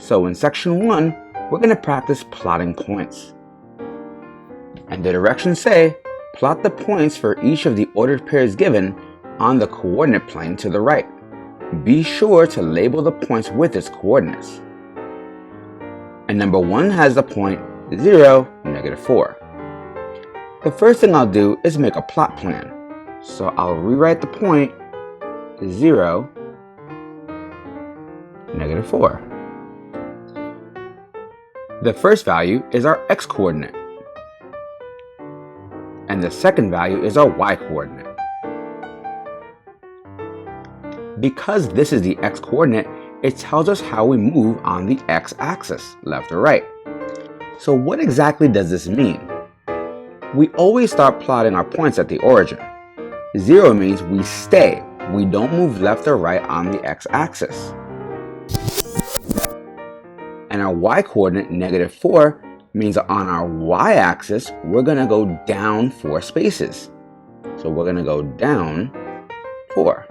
So in section 1, we're going to practice plotting points. And the directions say, plot the points for each of the ordered pairs given on the coordinate plane to the right. Be sure to label the points with its coordinates. And number 1 has the point 0, -4. The first thing I'll do is make a plot plan. So I'll rewrite the point 0, -4. The first value is our x-coordinate, and the second value is our y-coordinate. Because this is the x-coordinate, it tells us how we move on the x-axis, left or right. So what exactly does this mean? We always start plotting our points at the origin. 0 means we stay. We don't move left or right on the x-axis. And our y-coordinate, -4, means on our y-axis, we're going to go down 4 spaces. So we're going to go down 4.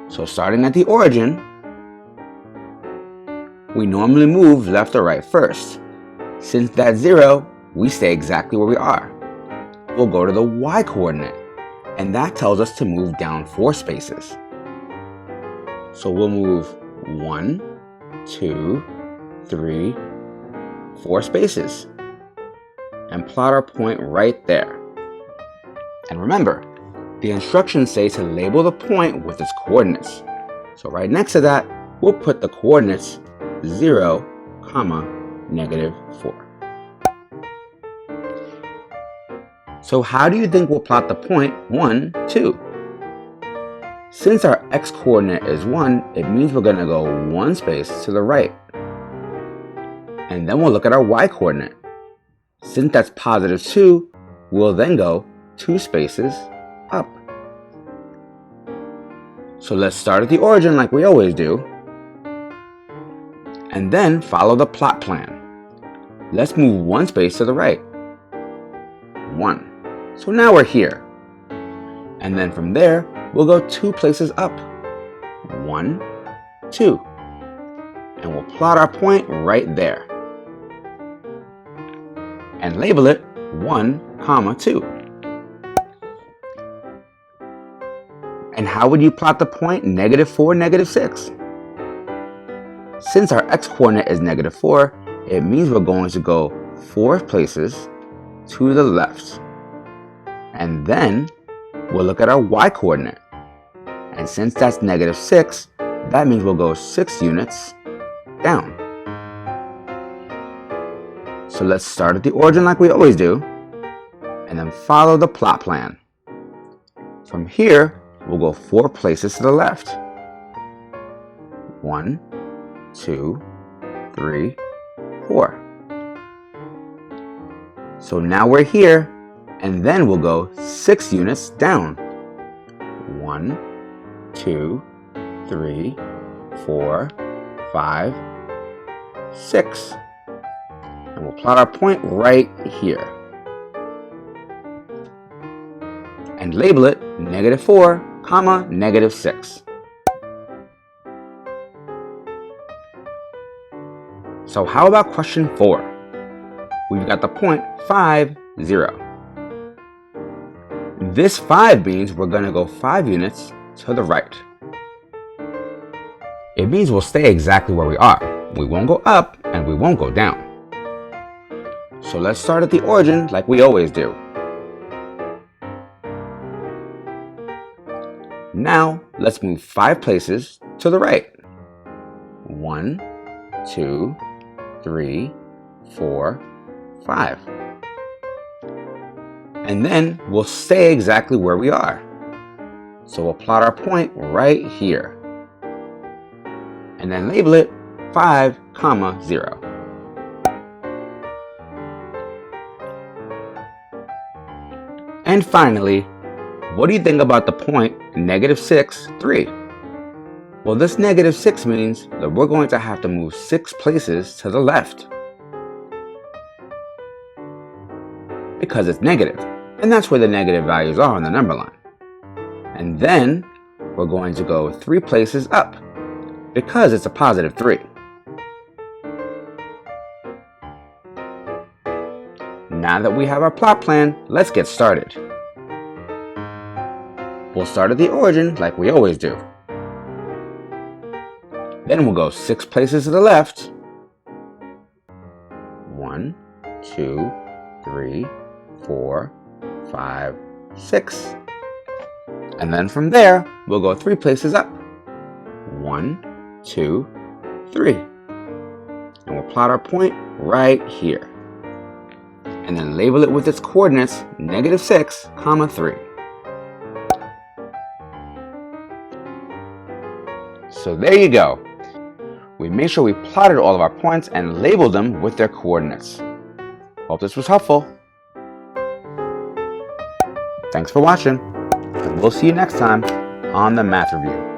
So starting at the origin, we normally move left or right first. Since that's 0, we stay exactly where we are. We'll go to the y-coordinate, and that tells us to move down 4 spaces. So we'll move 1, 2, 3, 4 spaces, and plot our point right there. And remember, the instructions say to label the point with its coordinates. So right next to that, we'll put the coordinates 0, -4. So how do you think we'll plot the point 1, 2? Since our x-coordinate is 1, it means we're going to go 1 space to the right. And then we'll look at our y-coordinate. Since that's +2, we'll then go 2 spaces up. So let's start at the origin like we always do, and then follow the plot plan. Let's move 1 space to the right. 1. So now we're here. And then from there, we'll go 2 places up. 1, 2. And we'll plot our point right there. And label it 1, 2. And how would you plot the point -4, -6? Since our x-coordinate is -4, it means we're going to go 4 places to the left. And then we'll look at our y-coordinate. And since that's -6, that means we'll go 6 units down. So let's start at the origin like we always do, and then follow the plot plan. From here, we'll go 4 places to the left. 1, 2, 3, 4. So now we're here, and then we'll go 6 units down. 1, 2, 3, 4, 5, 6. And we'll plot our point right here. And label it -4, -6. So how about question 4? We've got the point 5, 0. This 5 means we're going to go 5 units to the right. It means we'll stay exactly where we are. We won't go up and we won't go down. So let's start at the origin like we always do. Now, let's move 5 places to the right. 1, 2, 3, 4, 5. And then we'll stay exactly where we are. So we'll plot our point right here. And then label it 5, 0. And finally, what do you think about the point -6, 3? Well, this -6 means that we're going to have to move 6 places to the left. Because it's negative, and that's where the negative values are on the number line. And then we're going to go 3 places up. because it's a positive 3. Now that we have our plot plan, let's get started. We'll start at the origin like we always do. Then we'll go 6 places to the left. 1, 2, 3, 4, 5, 6. And then from there, we'll go 3 places up. 1, 2, 3. And we'll plot our point right here. And then label it with its coordinates -6, 3. So there you go. We made sure we plotted all of our points and labeled them with their coordinates. Hope this was helpful. Thanks for watching, and we'll see you next time on the Math Review.